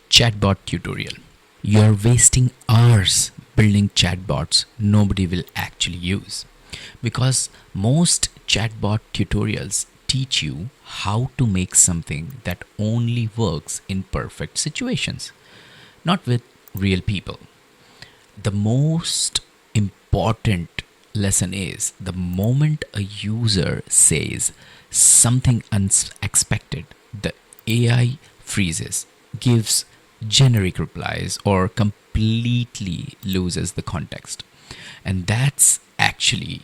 Chatbot tutorial. You're wasting hours building chatbots nobody will actually use because most chatbot tutorials teach you how to make something that only works in perfect situations, not with real people. The most important lesson is the moment a user says something unexpected, the AI freezes, gives generic replies, or completely loses the context. And that's actually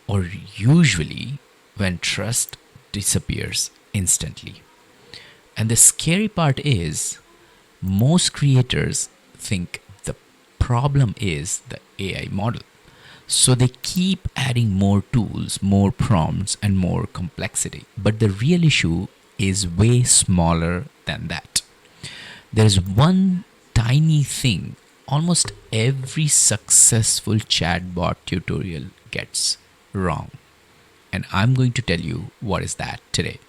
or usually when trust disappears instantly. And the scary part is most creators think the problem is the AI model. So they keep adding more tools, more prompts, and more complexity. But the real issue is way smaller than that. There's one tiny thing almost every successful chatbot tutorial gets wrong. And I'm going to tell you what is that today.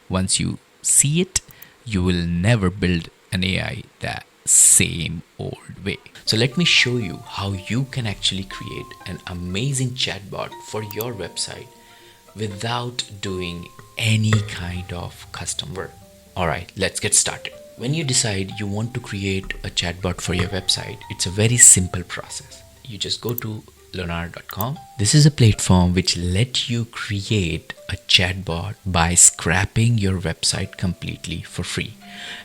Once you see it, you will never build an AI that same old way. So let me show you how you can actually create an amazing chatbot for your website without doing any kind of custom work. All right, let's get started. When you decide you want to create a chatbot for your website, it's a very simple process. You just go to leonardo.com. This is a platform which lets you create a chatbot by scrapping your website completely for free.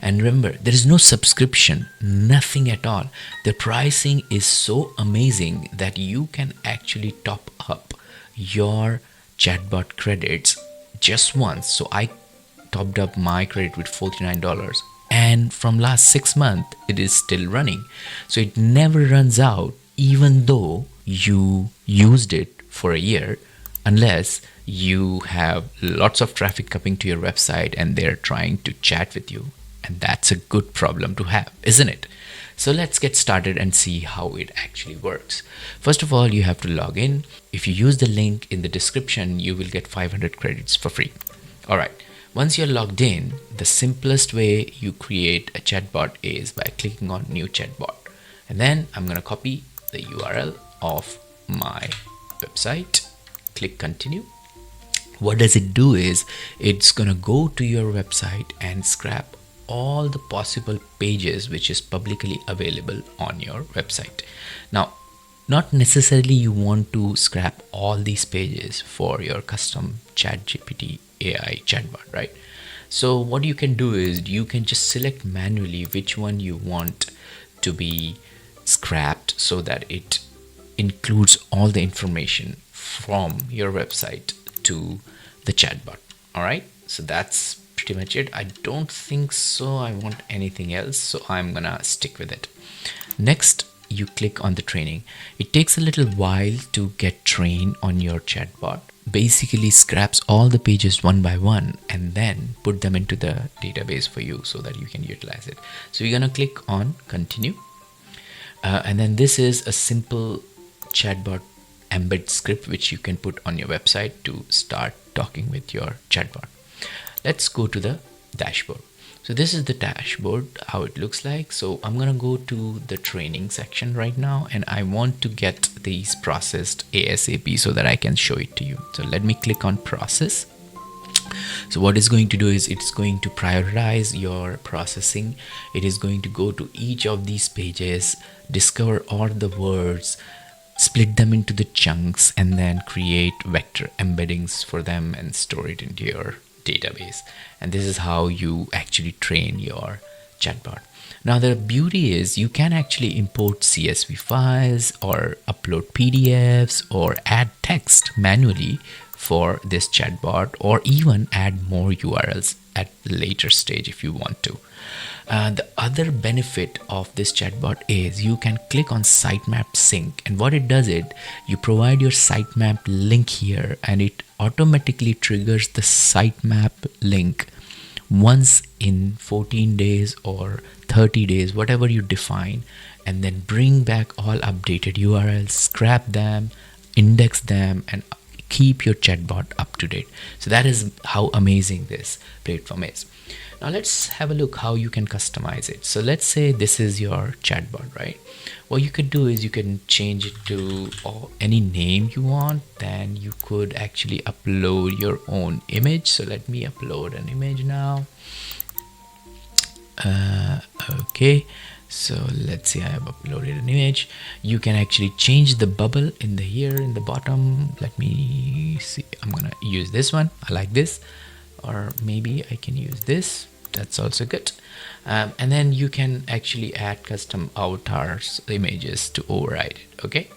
And remember, there is no subscription, nothing at all. The pricing is so amazing that you can actually top up your chatbot credits just once. So I topped up my credit with $49, and from last 6 months it is still running. So it never runs out even though you used it for a year, unless you have lots of traffic coming to your website and they're trying to chat with you. And that's a good problem to have, isn't it? So let's get started and see how it actually works. First of all, you have to log in. If you use the link in the description, you will get 500 credits for free. All right. Once you're logged in, the simplest way you create a chatbot is by clicking on new chatbot. And then I'm going to copy the URL of my website. Click continue. What does it do is it's going to go to your website and scrap all the possible pages which is publicly available on your website. Now, not necessarily you want to scrap all these pages for your custom ChatGPT AI chatbot, right? So what you can do is you can just select manually which one you want to be scrapped so that it includes all the information from your website to the chatbot. All right, so that's pretty much it. I don't think so I want anything else, so I'm gonna stick with it. Next, you click on the training. It takes a little while to get trained on your chatbot. Basically scraps all the pages one by one and then put them into the database for you so that you can utilize it. So you're gonna click on continue. And then this is a simple chatbot embed script which you can put on your website to start talking with your chatbot. Let's go to the dashboard. So this is the dashboard, how it looks like. So I'm gonna go to the training section right now, and I want to get these processed ASAP so that I can show it to you. So let me click on process. So what it's going to do is it's going to prioritize your processing. It is going to go to each of these pages, discover all the words, split them into the chunks, and then create vector embeddings for them and store it into your database. And this is how you actually train your chatbot. Now the beauty is you can actually import CSV files or upload PDFs or add text manually for this chatbot, or even add more URLs at a later stage if you want to. The other benefit of this chatbot is you can click on sitemap sync, and what it does is you provide your sitemap link here and it automatically triggers the sitemap link once in 14 days or 30 days, whatever you define, and then bring back all updated URLs, scrap them, index them, and keep your chatbot up to date. So that is how amazing this platform is. Now let's have a look how you can customize it. So let's say this is your chatbot, right? What you could do is you can change it to any name you want. Then you could actually upload your own image. So let me upload an image now. Okay, so let's see, I have uploaded an image. You can actually change the bubble in the here in the bottom. Let me see, I'm gonna use this one. I like this, or maybe I can use this. That's also good. And then you can actually add custom avatars images to override it. Okay,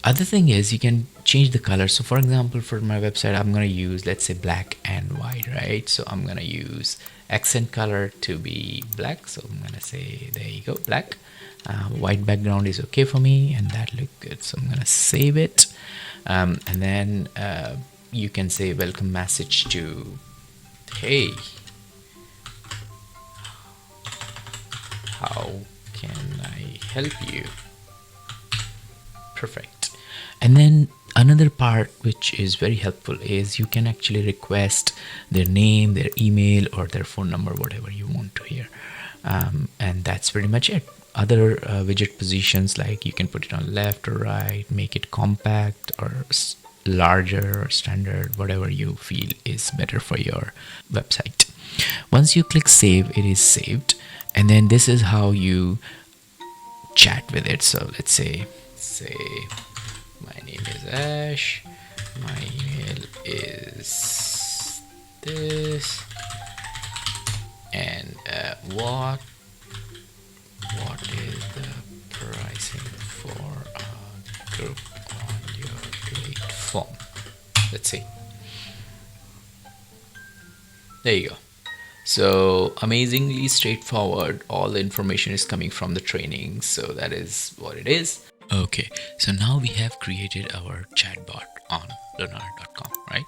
other thing is you can change the color. So for example, for my website, I'm going to use, let's say, black and white, right? So I'm going to use accent color to be black. So I'm going to say, there you go, black. White background is okay for me, and that look good. So I'm going to save it. And then you can say welcome message to, hey, how can I help you? Perfect. And then another part which is very helpful is you can actually request their name, their email, or their phone number, whatever you want to hear. And that's pretty much it. Other widget positions, like you can put it on left or right, make it compact or larger or standard, whatever you feel is better for your website. Once you click save, it is saved. And then this is how you chat with it. So let's say my name is Ash, my email is this, and what is the pricing for a group on your platform? Let's see. There you go. So amazingly straightforward. All the information is coming from the training, so that is what it is. Okay, so now we have created our chatbot on learner.com, right?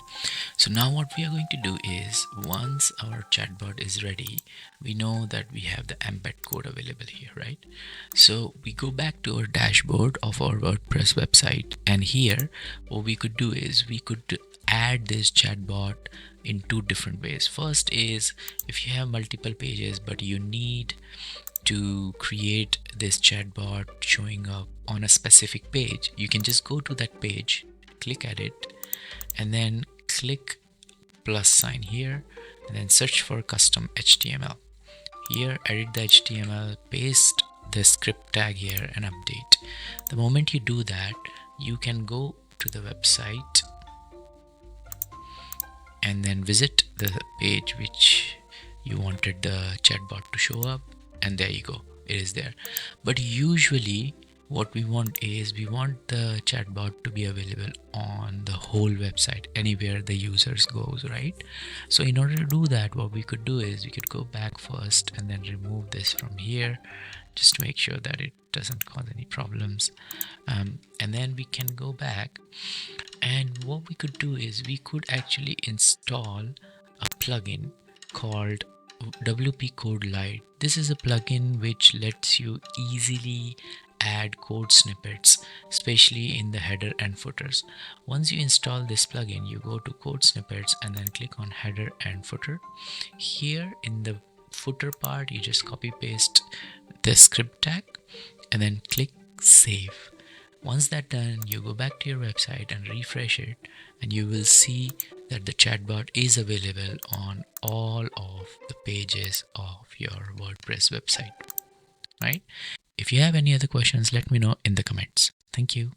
So now what we are going to do is, once our chatbot is ready, we know that we have the embed code available here, right? So we go back to our dashboard of our WordPress website, and here what we could do is we could add this chatbot in two different ways. First is, if you have multiple pages but you need to create this chatbot showing up on a specific page, you can just go to that page, click at it, and then click plus sign here, and then search for custom HTML. Here, edit the HTML, paste the script tag here, and update. The moment you do that, you can go to the website and then visit the page which you wanted the chatbot to show up, and there you go, it is there. But usually what we want is, we want the chatbot to be available on the whole website, anywhere the users goes, right? So in order to do that, what we could do is we could go back first and then remove this from here, just to make sure that it doesn't cause any problems. And then we can go back, and what we could do is we could actually install a plugin called WP Code Lite. This is a plugin which lets you easily add code snippets, especially in the header and footers. Once you install this plugin, you go to code snippets and then click on header and footer. Here in the footer part, you just copy paste the script tag and then click save. Once that's done, you go back to your website and refresh it, and you will see that the chatbot is available on all of the pages of your WordPress website, right? If you have any other questions, let me know in the comments. Thank you.